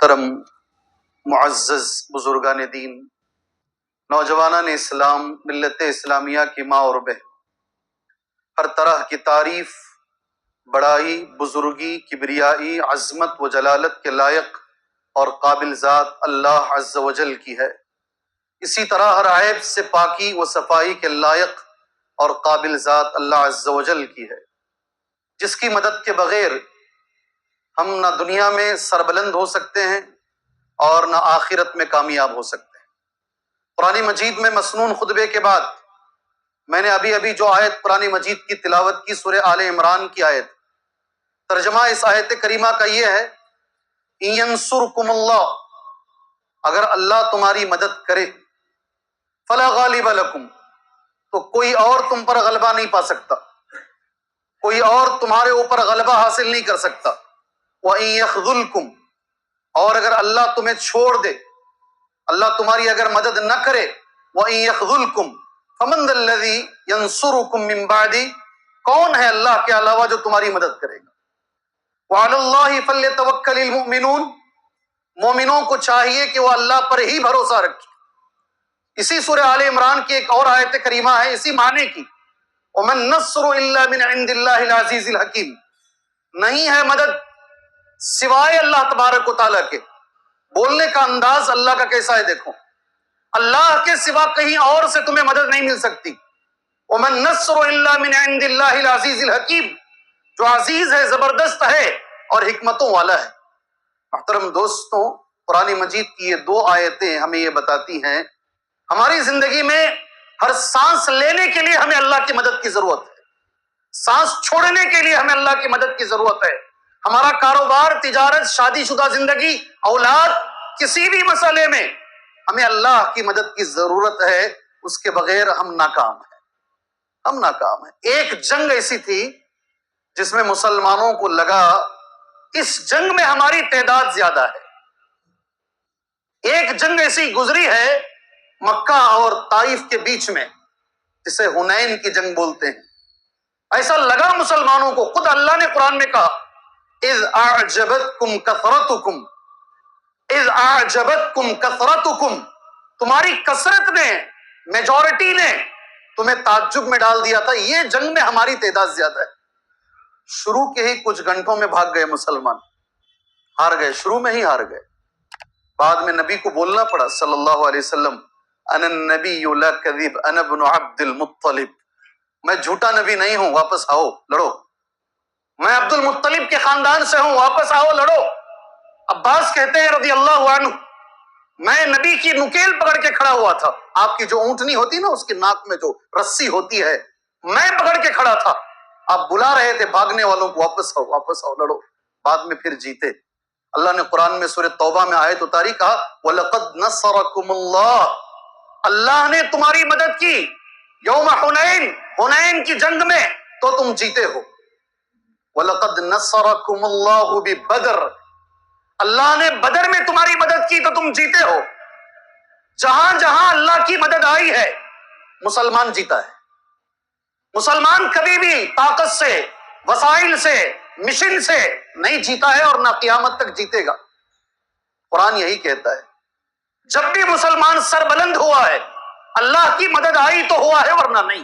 محترم معزز بزرگان دین، نوجوانان اسلام، ملت اسلامیہ کی ماں اور بہن، ہر طرح کی تعریف بڑائی، بزرگی، کبریائی، عظمت و جلالت کے لائق اور قابل ذات اللہ عز و جل کی ہے۔ اسی طرح ہر عیب سے پاکی و صفائی کے لائق اور قابل ذات اللہ عز و جل کی ہے، جس کی مدد کے بغیر ہم نہ دنیا میں سربلند ہو سکتے ہیں اور نہ آخرت میں کامیاب ہو سکتے ہیں۔ قرآن مجید میں مسنون خطبے کے بعد میں نے ابھی جو آیت قرآن مجید کی تلاوت کی، سورہ آل عمران کی آیت، ترجمہ اس آیت کریمہ کا یہ ہے: اِن ینصرکم اللہ، اگر اللہ تمہاری مدد کرے، فلا غالب لکم، تو کوئی اور تم پر غلبہ نہیں پا سکتا، کوئی اور تمہارے اوپر غلبہ حاصل نہیں کر سکتا۔ وَإِن يَخْذُلْكُمْ، اور اگر اللہ تمہیں چھوڑ دے، اللہ تمہاری اگر مدد نہ کرے، وَإِن يَخْذُلْكُمْ فَمَنْ ذَا الَّذِي يَنصُرُكُمْ مِنْ بَعْدِهِ، کون ہے اللہ کے علاوہ جو تمہاری مدد کرے گا؟ وَعَلَى اللَّهِ فَلْيَتَوَكَّلِ الْمُؤْمِنُونَ، مومنوں کو چاہیے کہ وہ اللہ پر ہی بھروسہ رکھیں۔ اسی سورہ آل عمران کی ایک اور آیت کریمہ ہے اسی معنی کی: وَمَن نَّصْرُ إِلَّا مِنْ عِنْدِ اللَّهِ الْعَزِيزِ الْحَكِيمِ، نہیں ہے مدد سوائے اللہ تبارک و تعالیٰ کے۔ بولنے کا انداز اللہ کا کیسا ہے دیکھو، اللہ کے سوا کہیں اور سے تمہیں مدد نہیں مل سکتی۔ وَمَن نَّصْرُ إِلَّا مِنْ عِنْدِ اللَّهِ الْعَزِيزِ الْحَكِيمِ، جو عزیز ہے، زبردست ہے اور حکمتوں والا ہے۔ محترم دوستوں، قرآن مجید کی یہ دو آیتیں ہمیں یہ بتاتی ہیں ہماری زندگی میں ہر سانس لینے کے لیے ہمیں اللہ کی مدد کی ضرورت ہے، سانس چھوڑنے کے لیے ہمیں اللہ کی مدد کی ضرورت ہے۔ ہمارا کاروبار، تجارت، شادی شدہ زندگی، اولاد، کسی بھی مسئلے میں ہمیں اللہ کی مدد کی ضرورت ہے، اس کے بغیر ہم ناکام ہیں، ہم ناکام ہیں۔ ایک جنگ ایسی تھی جس میں مسلمانوں کو لگا اس جنگ میں ہماری تعداد زیادہ ہے۔ ایک جنگ ایسی گزری ہے مکہ اور طائف کے بیچ میں، جسے حنین کی جنگ بولتے ہیں۔ ایسا لگا مسلمانوں کو، خود اللہ نے قرآن میں کہا: اذ اعجبتکم کثرتکم، اذ اعجبتکم کثرتکم، تمہاری کثرت نے، میجورٹی نے تمہیں تعجب میں ڈال دیا تھا، یہ جنگ میں ہماری تعداد زیادہ ہے۔ شروع کے ہی کچھ گھنٹوں میں بھاگ گئے مسلمان، ہار گئے، شروع میں ہی ہار گئے۔ بعد میں نبی کو بولنا پڑا صلی اللہ علیہ وسلم: انا النبی لا کذب، انا ابن عبد المطلب، میں جھوٹا نبی نہیں ہوں، واپس آؤ لڑو، میں عبد المطلب کے خاندان سے ہوں، واپس آؤ لڑو۔ عباس کہتے ہیں رضی اللہ عنہ، میں نبی کی نکیل پکڑ کے کھڑا ہوا تھا، آپ کی جو اونٹنی ہوتی نا اس کی ناک میں جو رسی ہوتی ہے، میں پکڑ کے کھڑا تھا، آپ بلا رہے تھے بھاگنے والوں کو، واپس آؤ لڑو۔ بعد میں پھر جیتے۔ اللہ نے قرآن میں سورہ توبہ میں آیت اتاری، کہا وَلَقَدْ نَصَرَكُمُ اللَّهُ، اللہ نے تمہاری مدد کی یوم حنین، حنین کی جنگ میں تو تم جیتے ہو۔ وَلَقَدْ نَصَرَكُمُ اللَّهُ بِبَدْرٍ، اللہ نے بدر میں تمہاری مدد کی تو تم جیتے ہو۔ جہاں جہاں اللہ کی مدد آئی ہے مسلمان جیتا ہے۔ مسلمان کبھی بھی طاقت سے، وسائل سے، مشن سے نہیں جیتا ہے اور نہ قیامت تک جیتے گا۔ قرآن یہی کہتا ہے، جب بھی مسلمان سربلند ہوا ہے اللہ کی مدد آئی تو ہوا ہے، ورنہ نہیں۔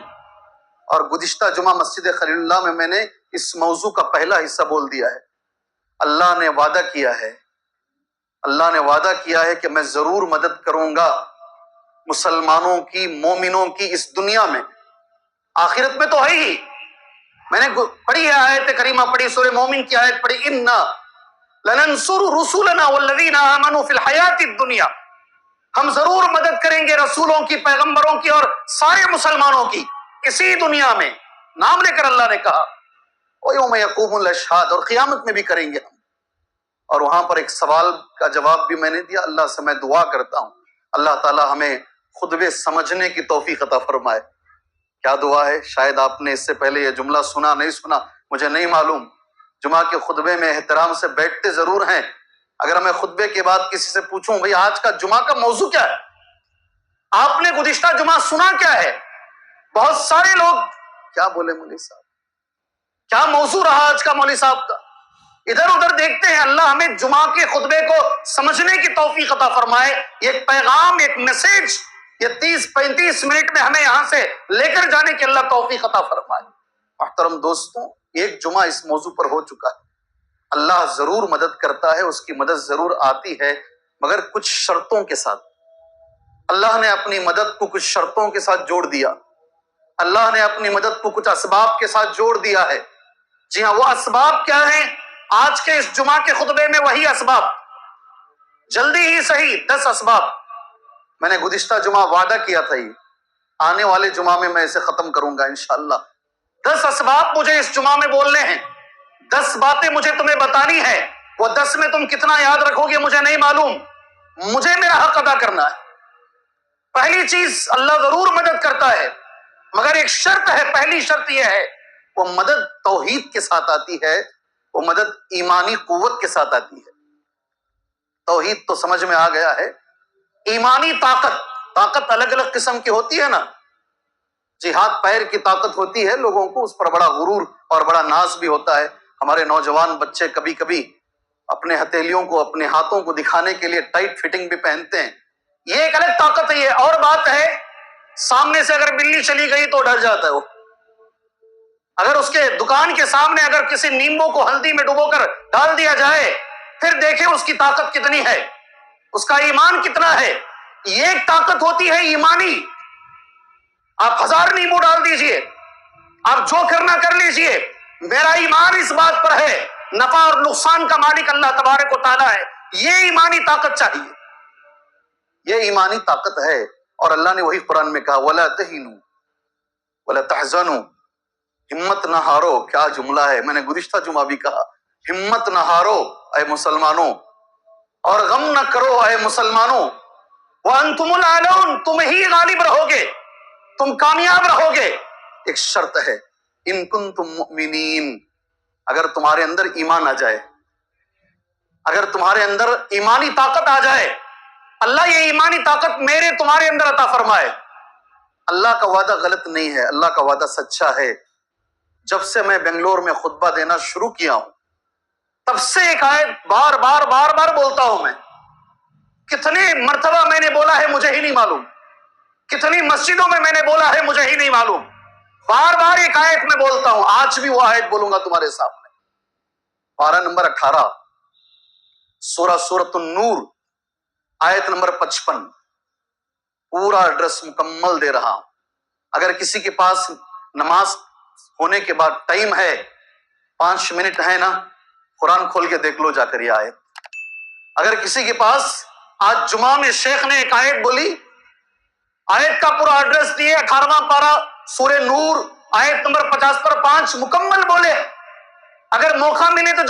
اور گزشتہ جمعہ مسجد خلیل اللہ میں نے اس موضوع کا پہلا حصہ بول دیا ہے۔ اللہ نے وعدہ کیا ہے، اللہ نے وعدہ کیا ہے کہ میں ضرور مدد کروں گا مسلمانوں کی، مومنوں کی، اس دنیا میں، آخرت میں تو ہے ہی۔ میں نے پڑھی ہے آیت کریمہ، پڑھی سورہ مومن کی آیت پڑھی، اِنَّا لَنَنْصُرُ رُسُلَنَا وَالَّذِينَ آمَنُوا فِي الْحَيَاةِ الدُّنْيَا، ہم ضرور مدد کریں گے رسولوں کی، پیغمبروں کی اور سارے مسلمانوں کی اسی دنیا میں، نام لے کر اللہ نے کہا وَيَوْمَ يَقُومُ الْأَشْهَادُ، اور قیامت میں بھی کریں گے ہم۔ اور وہاں پر ایک سوال کا جواب بھی میں نے دیا، اللہ سے میں دعا کرتا ہوں اللہ تعالی ہمیں خطبے سمجھنے کی توفیق عطا فرمائے۔ کیا دعا ہے؟ شاید آپ نے اس سے پہلے یہ جملہ سنا، نہیں سنا مجھے نہیں معلوم۔ جمعہ کے خطبے میں احترام سے بیٹھتے ضرور ہیں، اگر میں خطبے کے بعد کسی سے پوچھوں بھئی آج کا جمعہ کا موضوع کیا ہے، آپ نے گزشتہ جمعہ سنا کیا ہے، بہت سارے لوگ کیا بولے مولوی صاحب، کیا موضوع رہا آج کا مولوی صاحب کا، ادھر ادھر دیکھتے ہیں. اللہ ہمیں جمعہ کے خطبے کو سمجھنے کی توفیق عطا فرمائے. ایک پیغام، ایک میسج یہ 30-35 منٹ میں ہمیں یہاں سے لے کر جانے کی اللہ توفیق عطا فرمائے. محترم دوستوں، ایک جمعہ اس موضوع پر ہو چکا ہے. اللہ ضرور مدد کرتا ہے، اس کی مدد ضرور آتی ہے، مگر کچھ شرطوں کے ساتھ. اللہ نے اپنی مدد کو کچھ شرطوں کے ساتھ جوڑ دیا. اللہ نے اپنی مدد کو کچھ اسباب کے ساتھ جوڑ دیا ہے. جی ہاں، وہ اسباب کیا ہیں؟ آج کے اس جمعہ کے خطبے میں وہی اسباب، جلدی ہی صحیح 10 اسباب. میں نے گزشتہ جمعہ وعدہ کیا تھا، یہ آنے والے جمعہ میں اسے ختم کروں گا انشاءاللہ. 10 اسباب مجھے اس جمعہ میں بولنے ہیں. 10 باتیں مجھے تمہیں بتانی ہے. وہ 10 میں تم کتنا یاد رکھو گے مجھے نہیں معلوم، مجھے میرا حق ادا کرنا ہے. پہلی چیز، اللہ ضرور مدد کرتا ہے، مگر ایک شرط ہے. پہلی شرط یہ ہے، وہ مدد توحید کے ساتھ آتی ہے، وہ مدد ایمانی قوت کے ساتھ آتی ہے. توحید تو سمجھ میں آ گیا ہے. ایمانی طاقت الگ الگ قسم کی ہوتی ہے نا. جی، ہاتھ پیر کی طاقت ہوتی ہے لوگوں کو، اس پر بڑا غرور اور بڑا ناز بھی ہوتا ہے. ہمارے نوجوان بچے کبھی کبھی اپنے ہتھیلیوں کو، اپنے ہاتھوں کو دکھانے کے لیے ٹائٹ فٹنگ بھی پہنتے ہیں. یہ ایک الگ طاقت ہے. یہ اور بات ہے، سامنے سے اگر بلی چلی گئی تو ڈر جاتا ہے وہ. اگر اس کے دکان کے سامنے اگر کسی نیمبو کو ہلدی میں ڈبو کر ڈال دیا جائے، پھر دیکھیں اس کی طاقت کتنی ہے، اس کا ایمان کتنا ہے. یہ ایک طاقت ہوتی ہے ایمانی. آپ 1000 نیمبو ڈال دیجئے، آپ جو کرنا کر لیجئے، میرا ایمان اس بات پر ہے نفع اور نقصان کا مالک اللہ تبارک و تعالیٰ ہے. یہ ایمانی طاقت چاہیے، یہ ایمانی طاقت ہے. اور اللہ نے وہی قرآن میں کہا وَلَا تَهِنُوا وَلَا تَحْزَنُوا، ہمت نہ ہارو. کیا جملہ ہے! میں نے گزشتہ جمعہ بھی کہا، ہمت نہ ہارو اے مسلمانوں، اور غم نہ کرو اے مسلمانوں. وَأَنْتُمُ الْأَعْلَوْنَ، تم ہی غالب رہو گے، تم کامیاب رہو گے. ایک شرط ہے، ان کنتم مؤمنین، اگر تمہارے اندر ایمان آ جائے، اگر تمہارے اندر ایمانی طاقت آ جائے، اللہ یہ ایمانی طاقت میرے تمہارے اندر عطا فرمائے. اللہ کا وعدہ غلط نہیں ہے، اللہ کا وعدہ سچا ہے. جب سے میں بنگلور میں خطبہ دینا شروع کیا ہوں، تب سے ایک آیت بار بار بولتا ہوں. میں کتنے مرتبہ میں نے بولا ہے مجھے ہی نہیں معلوم، کتنی مسجدوں میں نے بولا ہے مجھے ہی نہیں معلوم. بار ایک آیت میں بولتا ہوں. آج بھی وہ آیت بولوں گا تمہارے سامنے. پارہ نمبر 18، سورۃ النور، آیت نمبر 55. پورا ایڈریس مکمل دے رہا ہوں. اگر کسی کے پاس نماز ہونے کے بعد ٹائم ہے، 5 منٹ ہے نا، قرآن کھول کے دیکھ لو جا کر یہ آیت. اگر کسی کے پاس، آج جمعہ میں شیخ نے ایک آیت بولی، آیت کا پورا ایڈریس دیے، 18واں پارہ سورہ نور، آیت نمبر 50 پر 5 مکمل بولے. اگر موقع ملے تو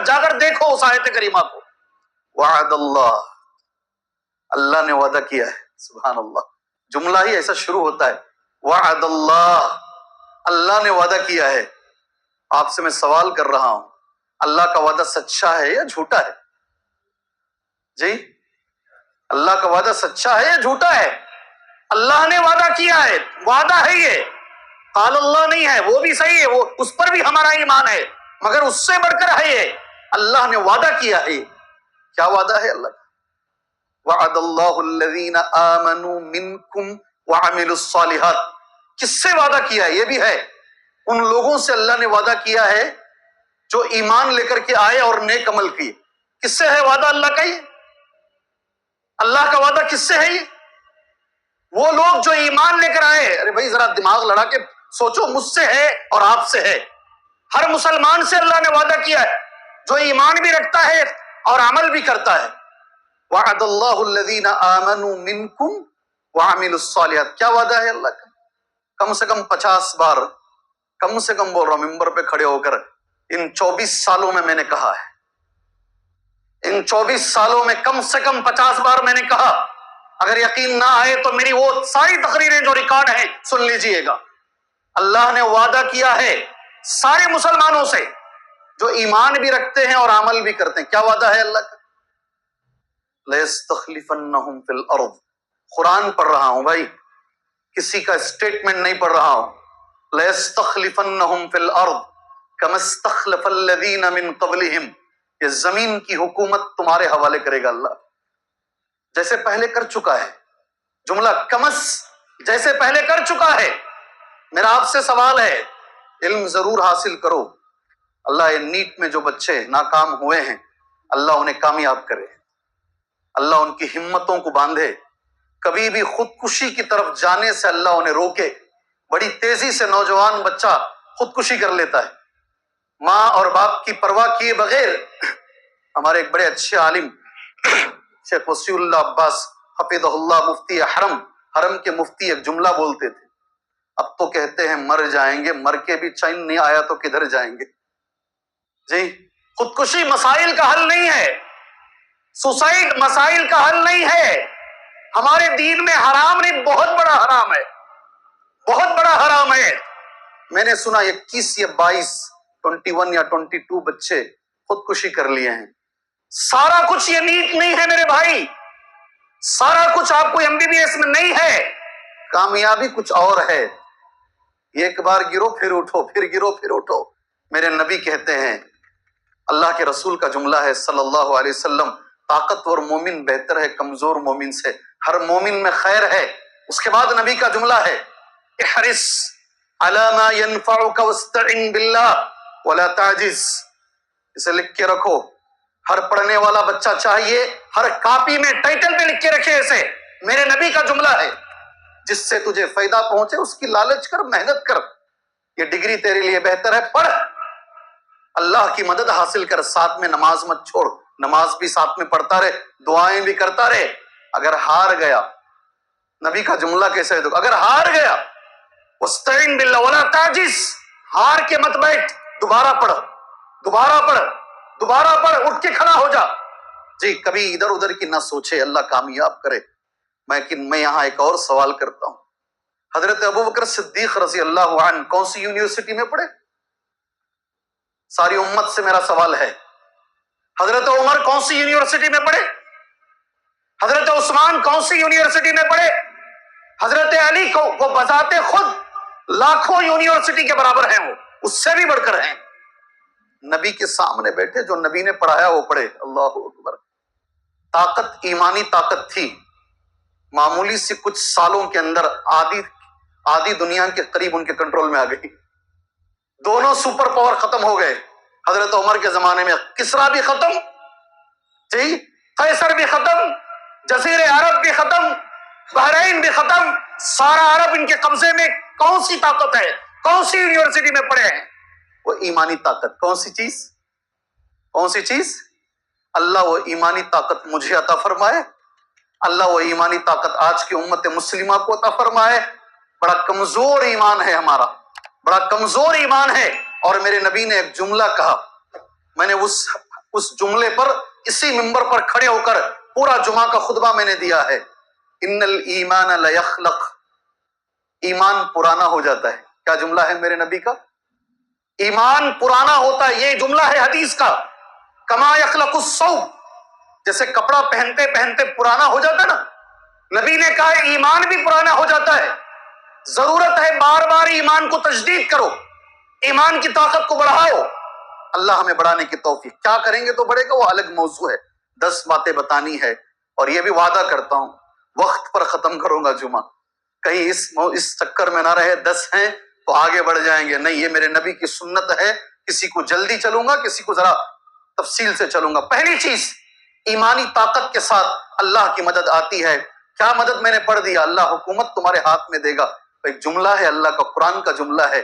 جا کر دیکھو اس آیت کریمہ کو. وعد اللہ، اللہ نے وعدہ کیا ہے. سبحان اللہ، جملہ ہی ایسا شروع ہوتا ہے، وعد اللہ، اللہ نے وعدہ کیا ہے. آپ سے میں سوال کر رہا ہوں، اللہ کا وعدہ سچا ہے یا جھوٹا ہے؟ جی، اللہ کا وعدہ سچا ہے یا جھوٹا ہے؟ اللہ نے وعدہ کیا ہے، وعدہ ہے یہ، قال اللہ نہیں ہے. وہ بھی صحیح ہے، وہ اس پر بھی ہمارا ایمان ہے، مگر اس سے بڑھ کر ہے یہ، اللہ نے وعدہ کیا ہے. کیا وعدہ ہے اللہ کا؟ وعد اللہ الذین آمنوا منکم وعملوا الصالحات. کس سے وعدہ کیا ہے؟ یہ بھی ہے، ان لوگوں سے اللہ نے وعدہ کیا ہے جو ایمان لے کر کے آئے اور نیک عمل کیے. کس سے ہے وعدہ اللہ کا؟ یہ اللہ کا وعدہ کس سے ہے؟ یہ وہ لوگ جو ایمان لے کر آئے. ارے بھائی ذرا دماغ لڑا کے سوچو، مجھ سے ہے اور آپ سے ہے، ہر مسلمان سے اللہ نے وعدہ کیا ہے جو ایمان بھی رکھتا ہے اور عمل بھی کرتا ہے. وعد اللہ الذین آمنوا منکم وعملوا الصالحات. کیا وعدہ ہے اللہ کا؟ کم سے کم 50 بار، کم سے کم بول رہا ہوں ممبر پہ کھڑے ہو کر، ان 24 سالوں میں نے کہا ہے، ان 24 سالوں میں کم سے کم 50 بار میں نے کہا. اگر یقین نہ آئے تو میری وہ ساری تقریریں جو ریکارڈ ہیں سن لیجئے گا. اللہ نے وعدہ کیا ہے سارے مسلمانوں سے جو ایمان بھی رکھتے ہیں اور عمل بھی کرتے ہیں. کیا وعدہ ہے اللہ کا؟ لَيَسْتَخْلِفَنَّهُمْ فِي الْأَرْضِ. قرآن پڑھ رہا ہوں بھائی، کسی کا اسٹیٹمنٹ نہیں پڑھ رہا ہوں. لَيَسْتَخْلِفَنَّهُمْ فِي الْأَرْضِ. کما استخلف الذین من قبلہم، یہ زمین کی حکومت تمہارے حوالے کرے گا اللہ، جیسے پہلے کر چکا ہے۔ جملہ کمس، جیسے پہلے کر چکا ہے۔ میرا آپ سے سوال ہے، علم ضرور حاصل کرو۔ اللہ یہ نیٹ میں جو بچے ناکام ہوئے ہیں، اللہ انہیں کامیاب کرے، اللہ ان کی ہمتوں کو باندھے، کبھی بھی خودکشی کی طرف جانے سے اللہ انہیں روکے۔ بڑی تیزی سے نوجوان بچہ خودکشی کر لیتا ہے، ماں اور باپ کی پرواہ کیے بغیر۔ ہمارے ایک بڑے اچھے عالم شیخ وسیع اللہ عباس حفظہ اللہ، مفتی حرم کے مفتی، ایک جملہ بولتے تھے، اب تو کہتے ہیں مر جائیں گے، مر کے بھی چین نہیں آیا تو کدھر جائیں گے۔ جی، خودکشی مسائل کا حل نہیں ہے، سوسائڈ مسائل کا حل نہیں ہے۔ ہمارے دین میں حرام نہیں، بہت بڑا حرام ہے، بہت بڑا حرام ہے۔ میں نے سنا 21 یا 22 21 یا 22 بچے خودکشی کر لیے ہیں۔ سارا کچھ یہ نیٹ نہیں ہے میرے بھائی، سارا کچھ آپ کو MBBS میں نہیں ہے، کامیابی کچھ اور ہے۔ ایک بار گرو پھر اٹھو، پھر گرو پھر اٹھو۔ میرے نبی کہتے ہیں، اللہ کے رسول کا جملہ ہے صلی اللہ علیہ وسلم، طاقتور مومن بہتر ہے کمزور مومن سے، ہر مومن میں خیر ہے۔ اس کے بعد نبی کا جملہ ہے، احرص علی ما ينفعک واستعن باللہ ولا تعجز۔ اسے لکھ کے رکھو، ہر پڑھنے والا بچہ چاہیے ہر کاپی میں ٹائٹل پہ لکھ کے رکھے اسے، میرے نبی کا جملہ ہے، جس سے تجھے فائدہ پہنچے اس کی لالچ کر، محنت کر، یہ ڈگری تیرے لیے بہتر ہے، پڑھ، اللہ کی مدد حاصل کر، ساتھ میں نماز مت چھوڑ، نماز بھی ساتھ میں پڑھتا رہے، دعائیں بھی کرتا رہے۔ اگر ہار گیا، نبی کا جملہ کیسے ہے، اگر ہار گیا واستعن باللہ ولا تعجز، ہار کے مت بیٹھ، دوبارہ پڑھ، دوبارہ پڑھ، دوبارہ پڑھ، اٹھ کے کھڑا ہو جا۔ جی، کبھی ادھر ادھر کی نہ سوچے، اللہ کامیاب کرے۔ میں یہاں ایک اور سوال کرتا ہوں، حضرت ابوبکر صدیق رضی اللہ عنہ کون سی یونیورسٹی میں پڑھے؟ ساری امت سے میرا سوال ہے، حضرت عمر کون سی یونیورسٹی میں پڑھے؟ حضرت عثمان کون سی یونیورسٹی میں پڑھے؟ حضرت علی کو بذات خود لاکھوں یونیورسٹی کے برابر ہیں، وہ اس سے بھی بڑھ کر ہیں۔ نبی کے سامنے بیٹھے، جو نبی نے پڑھایا وہ پڑھے۔ اللہ اکبر۔ طاقت ایمانی طاقت تھی، معمولی سے کچھ سالوں کے اندر آدھی دنیا کے قریب ان کے کنٹرول میں آ گئی، دونوں سپر پاور ختم ہو گئے۔ حضرت عمر کے زمانے میں کسرا بھی ختم، جی، قیصر بھی ختم، جزیر عرب بھی ختم، بحرین بھی ختم، سارا عرب ان کے قبضے میں۔ کون سی طاقت ہے؟ کون سی یونیورسٹی میں پڑھے ہیں؟ وہ ایمانی طاقت۔ کون سی چیز؟ کون سی چیز؟ اللہ وہ ایمانی طاقت مجھے عطا فرمائے، اللہ وہ ایمانی طاقت آج کی امت مسلمہ کو عطا فرمائے۔ بڑا کمزور ایمان ہے ہمارا، بڑا کمزور ایمان ہے۔ اور میرے نبی نے ایک جملہ کہا، میں نے اس جملے پر اسی منبر پر کھڑے ہو کر پورا جمعہ کا خطبہ میں نے دیا ہے، ان الایمان لیخلق، ایمان پرانا ہو جاتا ہے۔ کیا جملہ ہے میرے نبی کا؟ ایمان پرانا ہوتا ہے، یہ جملہ ہے حدیث کا، کما یخلق الثوب، جیسے کپڑا پہنتے پہنتے پرانا ہو جاتا ہے نا، نبی نے کہا ایمان بھی پرانا ہو جاتا ہے۔ ضرورت ہے بار بار ایمان کو تجدید کرو، ایمان کی طاقت کو بڑھاؤ۔ اللہ ہمیں بڑھانے کی توفیق، کیا کریں گے تو بڑھے گا وہ الگ موضوع ہے، 10 باتیں بتانی ہے، اور یہ بھی وعدہ کرتا ہوں وقت پر ختم کروں گا جمعہ، کہیں اس چکر میں نہ رہے 10 ہیں تو آگے بڑھ جائیں گے، نہیں، یہ میرے نبی کی سنت ہے، کسی کو جلدی چلوں گا، کسی کو ذرا تفصیل سے چلوں گا۔ پہلی چیز، ایمانی طاقت کے ساتھ اللہ کی مدد آتی ہے۔ کیا مدد؟ میں نے پڑھ دیا، اللہ حکومت تمہارے ہاتھ میں دے گا۔ ایک جملہ ہے اللہ کا، قرآن کا جملہ ہے،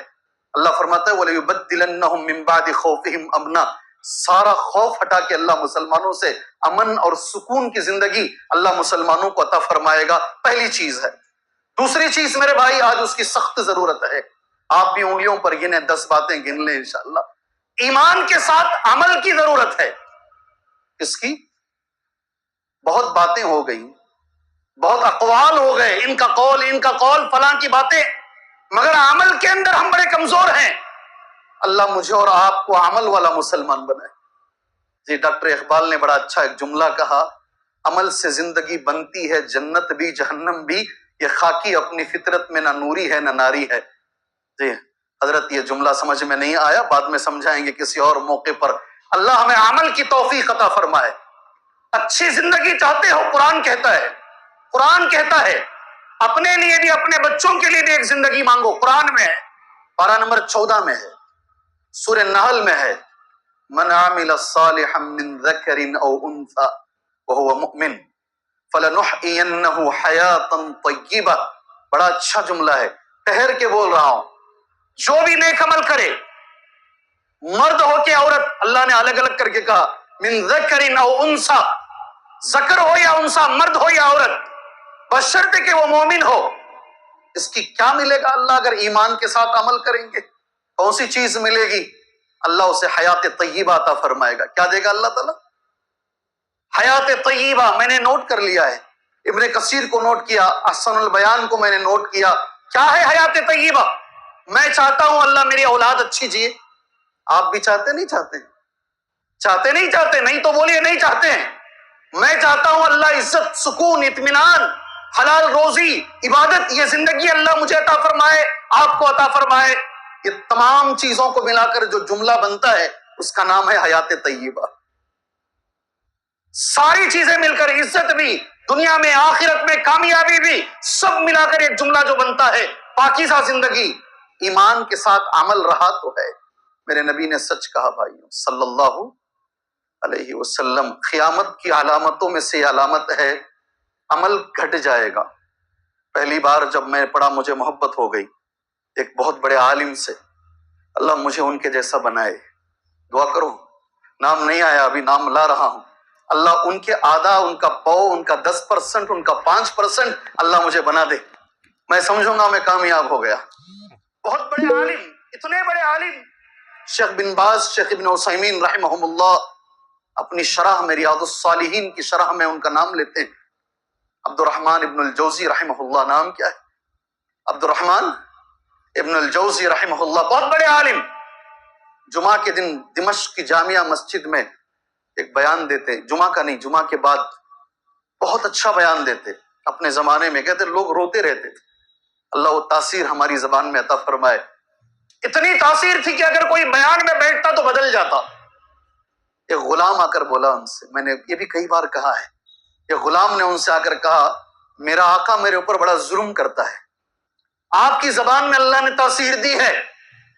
اللہ فرماتا ہے وَلَيُبَدِّلَنَّهُم مِّن بَعْدِ خَوْفِهِمْ أَمْنًا، سارا خوف ہٹا کے اللہ مسلمانوں سے امن اور سکون کی زندگی اللہ مسلمانوں کو عطا فرمائے گا۔ پہلی چیز ہے۔ دوسری چیز میرے بھائی، آج اس کی سخت ضرورت ہے، آپ بھی انگلیوں پر گنیں، 10 باتیں گن لیں انشاءاللہ۔ ایمان کے ساتھ عمل کی ضرورت ہے۔ کس کی؟ بہت باتیں ہو گئی، بہت اقوال ہو گئے، ان کا قول فلاں کی باتیں، مگر عمل کے اندر ہم بڑے کمزور ہیں۔ اللہ مجھے اور آپ کو عمل والا مسلمان بنائے۔ جی، ڈاکٹر اقبال نے بڑا اچھا ایک جملہ کہا، عمل سے زندگی بنتی ہے جنت بھی جہنم بھی، یہ خاکی اپنی فطرت میں نہ نوری ہے نہ ناری ہے۔ جی، حضرت یہ جملہ سمجھ میں نہیں آیا، بعد میں سمجھائیں گے کسی اور موقع پر۔ اللہ ہمیں عمل کی توفیق عطا فرمائے۔ اچھی زندگی چاہتے ہو، قرآن کہتا ہے، قرآن کہتا ہے اپنے لیے بھی اپنے بچوں کے لیے بھی ایک زندگی مانگو۔ قرآن میں ہے، پارہ نمبر 14 میں ہے، سورہ نحل میں ہے، من عمل صالحا من ذکر او انثى وهو مؤمن فلنحيينه حیاتا طیبہ۔ بڑا اچھا جملہ ہے، ٹھہر کے بول رہا ہوں، جو بھی نیک عمل کرے، مرد ہو کہ عورت، اللہ نے الگ الگ کر کے کہا، من ذکر او انثى، ذکر ہو یا انثى، مرد ہو یا عورت، بشرط کہ وہ مومن ہو۔ اس کی کیا ملے گا اللہ اگر ایمان کے ساتھ عمل کریں گے؟ کون سی چیز ملے گی؟ اللہ اسے حیات طیبہ عطا فرمائے گا۔ کیا دے گا اللہ تعالیٰ؟ حیات طیبہ۔ میں نے نوٹ کر لیا ہے، ابن کثیر کو نوٹ کیا، احسن البیان کو میں نے نوٹ کیا۔ کیا ہے حیات طیبہ؟ میں چاہتا ہوں اللہ میری اولاد اچھی جیے، آپ بھی چاہتے نہیں چاہتے؟ چاہتے نہیں چاہتے؟ نہیں تو بولیے نہیں چاہتے ہیں۔ میں چاہتا ہوں اللہ عزت، سکون، اطمینان، حلال روزی، عبادت، یہ زندگی اللہ مجھے عطا فرمائے، آپ کو عطا فرمائے۔ یہ تمام چیزوں کو ملا کر جو جملہ بنتا ہے اس کا نام ہے حیات طیبہ۔ ساری چیزیں مل کر، عزت بھی دنیا میں، آخرت میں، کامیابی بھی، سب ملا کر ایک جملہ جو بنتا ہے پاکیزہ زندگی، ایمان کے ساتھ عمل رہا تو ہے۔ میرے نبی نے سچ کہا بھائیوں صلی اللہ علیہ وسلم، قیامت کی علامتوں میں سے علامت ہے عمل گھٹ جائے گا۔ پہلی بار جب میں پڑھا مجھے محبت ہو گئی ایک بہت بڑے عالم سے، اللہ مجھے ان کے جیسا بنائے، دعا کرو، نام نہیں آیا ابھی، نام لا رہا ہوں، اللہ ان کے آدھا، ان کا پاؤ، ان کا 10%، ان کا 5% اللہ مجھے بنا دے، میں سمجھوں گا میں کامیاب ہو گیا۔ بہت بڑے عالم، اتنے بڑے عالم، شیخ بن باز، شیخ ابن عثیمین رحمہم اللہ، اپنی شرح میں ریاض الصالحین کی شرح میں ان کا نام لیتے ہیں، عبد الرحمن ابن الجوزی رحمہ اللہ۔ نام کیا ہے؟ عبد الرحمن ابن الجوزی رحمہ اللہ، بہت بڑے عالم۔ جمعہ کے دن دمشق کی جامعہ مسجد میں ایک بیان دیتے، جمعہ کا نہیں، جمعہ کے بعد، بہت اچھا بیان دیتے۔ اپنے زمانے میں کہتے لوگ روتے رہتے تھے، اللہ وہ تاثیر ہماری زبان میں عطا فرمائے۔ اتنی تاثیر تھی کہ اگر کوئی بیان میں بیٹھتا تو بدل جاتا۔ ایک غلام آ کر بولا ان سے، میں نے یہ بھی کئی بار کہا ہے، ایک غلام نے ان سے آ کر کہا میرا آقا میرے اوپر بڑا ظلم کرتا ہے، آپ کی زبان میں اللہ نے تاثیر دی ہے۔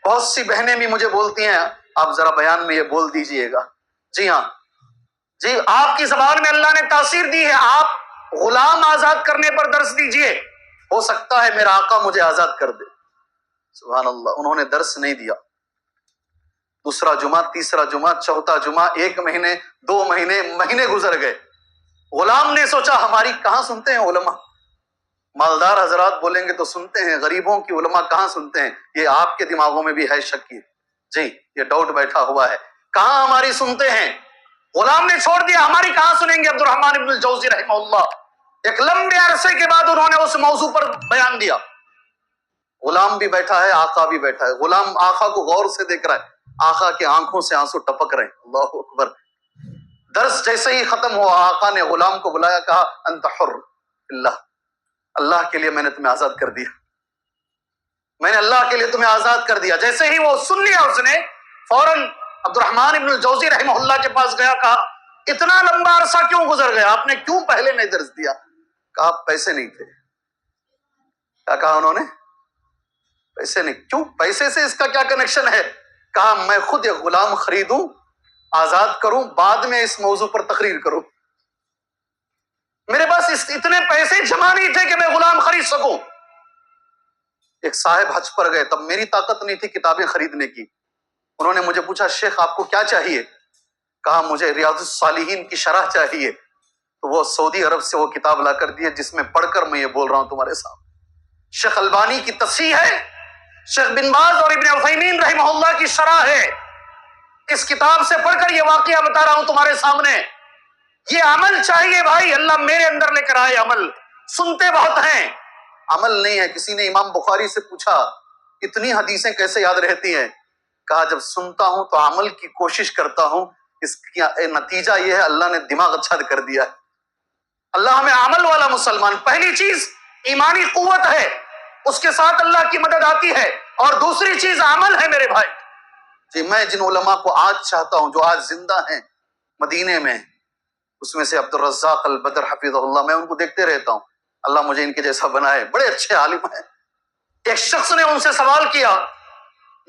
بہت سی بہنیں بھی مجھے بولتی ہیں آپ ذرا بیان میں یہ بول دیجئے گا۔ جی ہاں، جی آپ کی زبان میں اللہ نے تاثیر دی ہے، آپ غلام آزاد کرنے پر درس دیجئے، ہو سکتا ہے میرا آقا مجھے آزاد کر دے۔ سبحان اللہ، انہوں نے درس نہیں دیا۔ دوسرا جمعہ، تیسرا جمعہ، چوتھا جمعہ، 1 مہینے، 2 مہینے، مہینے گزر گئے۔ غلام نے سوچا ہماری کہاں سنتے ہیں علماء، مالدار حضرات بولیں گے تو سنتے ہیں، غریبوں کی علماء کہاں سنتے ہیں، یہ آپ کے دماغوں میں بھی ہے شک کی، جی یہ ڈاؤٹ بیٹھا ہوا ہے، کہاں ہماری سنتے ہیں۔ غلام نے چھوڑ دیا، ہماری کہاں سنیں گے۔ عبد الرحمن ابن الجوزی رحمہ اللہ ایک لمبے عرصے کے بعد انہوں نے اس موضوع پر بیان دیا۔ غلام بھی بیٹھا ہے، آقا بھی بیٹھا ہے، غلام آقا کو غور سے دیکھ رہا ہے، آقا کے آنکھوں سے آنسو ٹپک رہے ہیں۔ اللہ اکبر۔ درس جیسے ہی ختم ہوا، آقا نے غلام کو بلایا، کہا انت حر اللہ، اللہ کے لیے میں نے تمہیں آزاد کر دیا، میں نے اللہ کے لیے تمہیں آزاد کر دیا۔ جیسے ہی وہ سن لیا اس نے، فوراً عبد الرحمن ابن الجوزی رحمہ اللہ کے پاس گیا، کہا اتنا لمبا عرصہ کیوں گزر گیا، آپ نے کیوں پہلے نہیں درس دیا؟ کہا پیسے نہیں تھے۔ کیا کہا انہوں نے؟ پیسے نہیں۔ کیوں؟ پیسے سے اس کا کیا کنیکشن ہے؟ کہا میں خود ایک غلام خریدوں، آزاد کروں، بعد میں اس موضوع پر تقریر کروں، میرے پاس اتنے پیسے جمع نہیں تھے کہ میں غلام خرید سکوں۔ ایک صاحب حج پر گئے، تب میری طاقت نہیں تھی کتابیں خریدنے کی، انہوں نے مجھے پوچھا شیخ آپ کو کیا چاہیے؟ کہا مجھے ریاض الصالحین کی شرح چاہیے، تو وہ سعودی عرب سے وہ کتاب لا کر دی ہے جس میں پڑھ کر میں یہ بول رہا ہوں تمہارے سامنے۔ شیخ البانی کی تصحیح ہے، شیخ بن باز اور ابن عثیمین رحمہ اللہ کی شرح ہے، اس کتاب سے پڑھ کر یہ واقعہ بتا رہا ہوں تمہارے سامنے۔ یہ عمل چاہیے بھائی، اللہ میرے اندر لے کر آئے عمل۔ سنتے بہت ہیں، عمل نہیں ہے۔ کسی نے امام بخاری سے پوچھا اتنی حدیثیں کیسے یاد رہتی ہیں؟ کہا جب سنتا ہوں تو عمل کی کوشش کرتا ہوں، اس کا نتیجہ یہ ہے اللہ نے دماغ اچھا کر دیا ہے۔ اللہ ہمیں عمل والا مسلمان، پہلی چیز ایمانی قوت ہے، اس کے ساتھ اللہ کی مدد آتی ہے۔ اور دوسری چیز عمل ہے میرے بھائی. جی میں جن علماء کو آج چاہتا ہوں جو آج زندہ ہیں مدینے میں، اس میں سے عبد الرزاق البدر حفظہ اللہ، میں ان کو دیکھتے رہتا ہوں، اللہ مجھے ان کے جیسا بنائے، بڑے اچھے عالم ہیں. ایک شخص نے ان سے سوال کیا،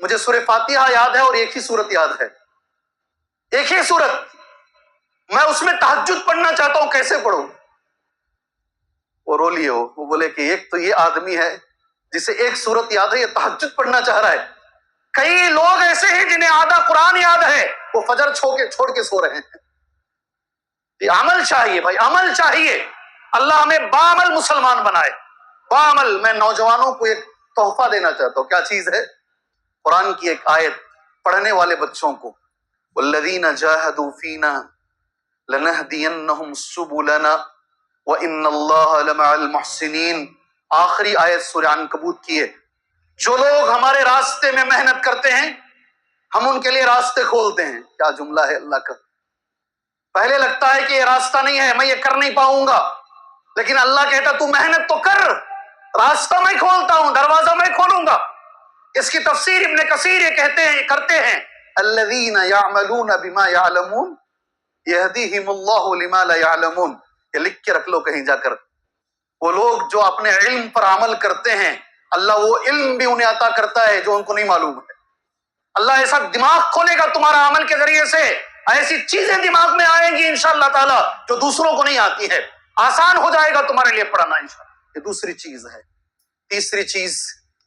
مجھے سورہ فاتحہ یاد ہے اور ایک ہی سورت یاد ہے، ایک ہی سورت، میں اس میں تہجد پڑھنا چاہتا ہوں، کیسے پڑھوں؟ وہ رو لیے، وہ بولے کہ ایک تو یہ آدمی ہے جسے ایک سورت یاد ہے، یہ تہجد پڑھنا چاہ رہا ہے. کئی لوگ ایسے ہیں جنہیں آدھا قرآن یاد ہے، وہ فجر چھوڑ کے سو رہے ہیں. یہ عمل چاہیے بھائی، عمل چاہیے. اللہ ہمیں بعمل مسلمان بنائے، بعمل. میں نوجوانوں کو ایک تحفہ دینا چاہتا ہوں. کیا چیز ہے؟ قرآن کی ایک آیت پڑھنے والے بچوں کو، والذین جاہدوا فینا لنہدینہم سبلنا وان اللہ لمع المحسنین. آخری آیت سورہ عنکبوت کی ہے. جو لوگ ہمارے راستے میں محنت کرتے ہیں ہم ان کے لیے راستے کھولتے ہیں. کیا جملہ ہے اللہ کا. پہلے لگتا ہے کہ یہ راستہ نہیں ہے، میں یہ کر نہیں پاؤں گا، لیکن اللہ کہتا تو محنت تو کر، راستہ میں کھولتا ہوں، دروازہ میں کھولوں گا. اس کی تفسیر ابن کثیر یہ کرتے ہیں الذین یعملون بما یعلمون یہدیہم اللہ لما لا یعلمون. یہ لکھ کے رکھ لو کہیں جا کر. وہ لوگ جو اپنے علم پر عمل کرتے ہیں اللہ وہ علم بھی انہیں عطا کرتا ہے جو ان کو نہیں معلوم ہے. اللہ ایسا دماغ کھولے گا تمہارا عمل کے ذریعے سے، ایسی چیزیں دماغ میں آئیں گی انشاءاللہ تعالی جو دوسروں کو نہیں آتی ہے. آسان ہو جائے گا تمہارے لیے پڑھنا انشاءاللہ. یہ دوسری چیز ہے. تیسری چیز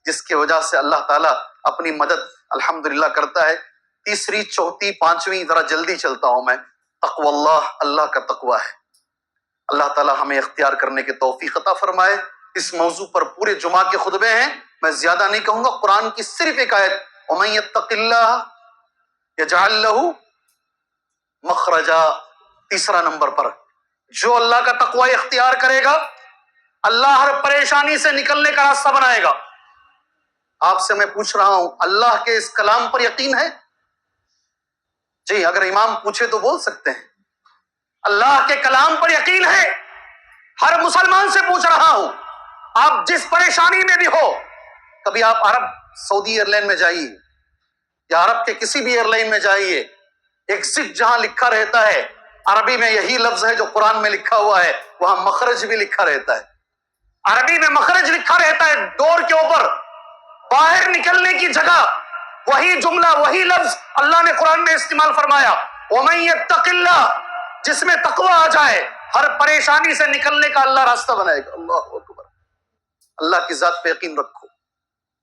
جس کی وجہ سے اللہ تعالیٰ اپنی مدد الحمدللہ کرتا ہے، تیسری چوتھی پانچویں، ذرا جلدی چلتا ہوں میں. تقوی اللہ، اللہ کا تقوی ہے. اللہ تعالیٰ ہمیں اختیار کرنے کے توفیق عطا فرمائے. اس موضوع پر پورے جمعہ کے خطبے ہیں، میں زیادہ نہیں کہوں گا. قرآن کی صرف ایک آیت، وَمَن يَتَّقِ اللَّهَ يَجْعَل لَّهُ مَخْرَجًا. تیسرا نمبر پر، جو اللہ کا تقوی اختیار کرے گا اللہ ہر پریشانی سے نکلنے کا راستہ بنائے گا. آپ سے میں پوچھ رہا ہوں، اللہ کے اس کلام پر یقین ہے؟ جی اگر امام پوچھے تو بول سکتے ہیں. اللہ کے کلام پر یقین ہے؟ ہر مسلمان سے پوچھ رہا ہوں، آپ جس پریشانی میں بھی ہو، کبھی آپ عرب سعودی ایئر لائن میں جائیے یا عرب کے کسی بھی ایئر لائن میں جائیے، ایگزٹ جہاں لکھا رہتا ہے عربی میں یہی لفظ ہے جو قرآن میں لکھا ہوا ہے، وہاں مخرج بھی لکھا رہتا ہے. عربی میں مخرج لکھا رہتا ہے ڈور کے اوپر، باہر نکلنے کی جگہ وہی جملہ وہی لفظ اللہ نے قرآن میں استعمال فرمایا، وَمَن يَتَّقِ اللَّهَ. جس میں تقوی آ جائے ہر پریشانی سے نکلنے کا اللہ راستہ بنائے گا. اللہ اکبر. اللہ کی ذات پہ یقین رکھو،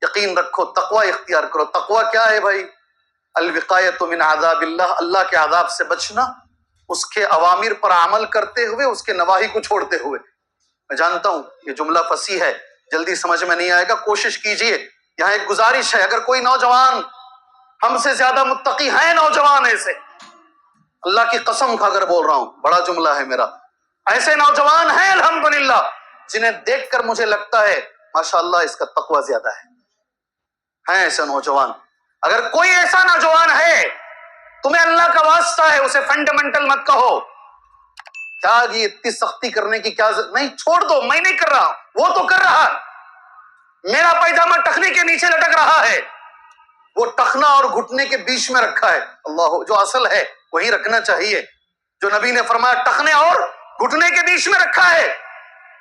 یقین رکھو، تقوی اختیار کرو. تقوی کیا ہے بھائی؟ الوقایۃ من عذاب اللہ، اللہ کے عذاب سے بچنا، اس کے اوامر پر عمل کرتے ہوئے اس کے نواہی کو چھوڑتے ہوئے. میں جانتا ہوں یہ جملہ فصیح ہے، جلدی سمجھ میں نہیں آئے گا، کوشش کیجئے. یہاں ایک گزارش ہے، اگر کوئی نوجوان، ہم سے زیادہ متقی ہیں نوجوان ایسے، اللہ کی قسم کھا کر بول رہا ہوں، بڑا جملہ ہے میرا، ایسے نوجوان ہیں الحمدللہ جنہیں دیکھ کر مجھے لگتا ہے ماشاءاللہ اس کا تقوی زیادہ ہے ایسے نوجوان. اگر کوئی ایسا نوجوان ہے تمہیں اللہ کا واسطہ ہے اسے فنڈامنٹل مت کہو. کیا جی اتنی سختی کرنے کی کیا نہیں، چھوڑ دو، میں نہیں کر رہا، وہ تو کر رہا. میرا پیجامہ ٹخنے کے نیچے لٹک رہا ہے، وہ ٹخنا اور گھٹنے کے بیچ میں رکھا ہے. اللہ جو اصل ہے وہی رکھنا چاہیے، جو نبی نے فرمایا ٹخنے اور گھٹنے کے بیچ میں رکھا ہے.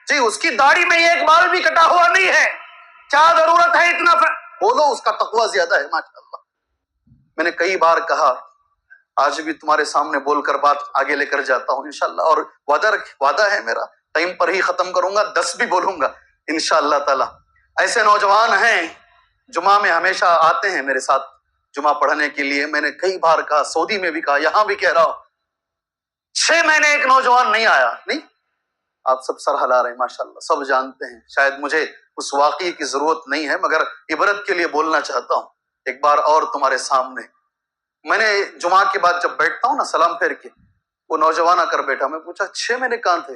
جی اس کی داڑھی میں ایک بال بھی کٹا ہوا نہیں ہے، کیا ضرورت ہے اتنا بولو، اس کا تقوی زیادہ ہے ماشاءاللہ. میں نے کئی بار کہا، آج بھی تمہارے سامنے بول کر بات آگے لے کر جاتا ہوں انشاءاللہ، اور وعدہ ہے میرا ٹائم پر ہی ختم کروں گا، 10 بھی بولوں گا انشاءاللہ تعالی. ایسے نوجوان ہیں جمعہ میں ہمیشہ آتے ہیں میرے ساتھ جمعہ پڑھنے کے لیے. میں نے کئی بار کہا، سعودی میں بھی کہا، یہاں بھی کہہ رہا ہوں، 6 مہینے ایک نوجوان نہیں آیا. نہیں، آپ سب سر ہلا رہے ہیں ماشاءاللہ، سب جانتے ہیں. شاید مجھے اس واقعے کی ضرورت نہیں ہے مگر عبرت کے لیے بولنا چاہتا ہوں ایک بار اور تمہارے سامنے. میں نے جمعہ کے بعد جب بیٹھتا ہوں نا سلام پھیر کے، وہ نوجوان آ کر بیٹھا، میں پوچھا 6 مہینے کہاں تھے؟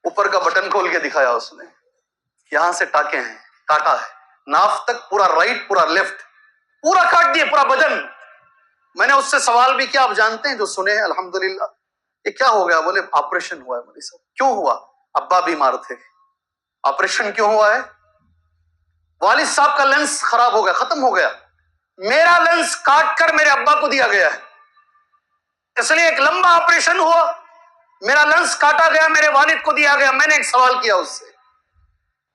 اوپر کا بٹن کھول کے دکھایا اس نے، یہاں سے ٹاکے ہیں، کاٹا ہے، ناف تک پورا رائٹ پورا لیفٹ پورا کاٹ دیے، پورا بدن. میں نے اس سے سوال بھی کیا، آپ جانتے ہیں جو سنے ہیں الحمدللہ، یہ کیا ہو گیا؟ بولے آپریشن ہوا ہے. مولوی صاحب کیوں ہوا؟ ابا بیمار تھے. آپریشن کیوں ہوا ہے؟ والد صاحب کا لینس خراب ہو گیا، ختم ہو گیا، میرا لینس کاٹ کر میرے ابا کو دیا گیا ہے، اس لیے ایک لمبا آپریشن ہوا، میرا لینس کاٹا گیا، میرے والد کو دیا گیا۔ میں نے ایک سوال کیا اس سے،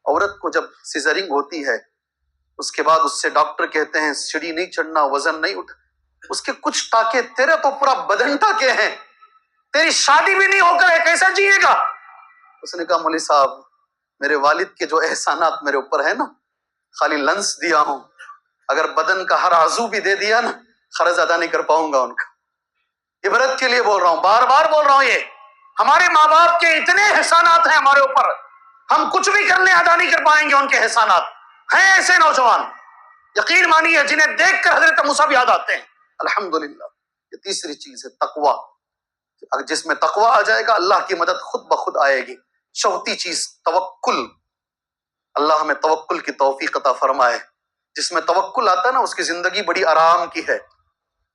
عورت کو جب سیزرنگ ہوتی ہے اس کے بعد اس سے ڈاکٹر کہتے ہیں سیڑھی نہیں چڑھنا، وزن نہیں اٹھا، اس کے کچھ ٹاکے، تیرے تو پورا بدن ٹاکے ہیں، تیری شادی بھی نہیں ہو کر ہے، کیسا جیے گا؟ اس نے کہا مولوی صاحب میرے والد کے جو احسانات میرے اوپر ہے نا، خالی لنس دیا ہوں، اگر بدن کا ہر عضو بھی دے دیا نا قرض ادا نہیں کر پاؤں گا ان کا۔ عبرت کے لیے بول رہا ہوں، بار بار بول رہا ہوں، یہ ہمارے ماں باپ کے اتنے احسانات ہیں ہمارے اوپر، ہم کچھ بھی کرنے ادا نہیں کر پائیں گے ان کے احسانات۔ ہیں ایسے نوجوان یقین مانیے جنہیں دیکھ کر حضرت موسیٰ بھی یاد آتے ہیں۔ الحمدللہ یہ تیسری چیز ہے تقوی، اگر جس میں تقوی آ جائے گا اللہ کی مدد خود بخود آئے گی۔ چوتھی چیز توکل، اللہ ہمیں توکل کی توفیق عطا فرمائے۔ جس میں توکل آتا ہے نا اس کی زندگی بڑی آرام کی ہے،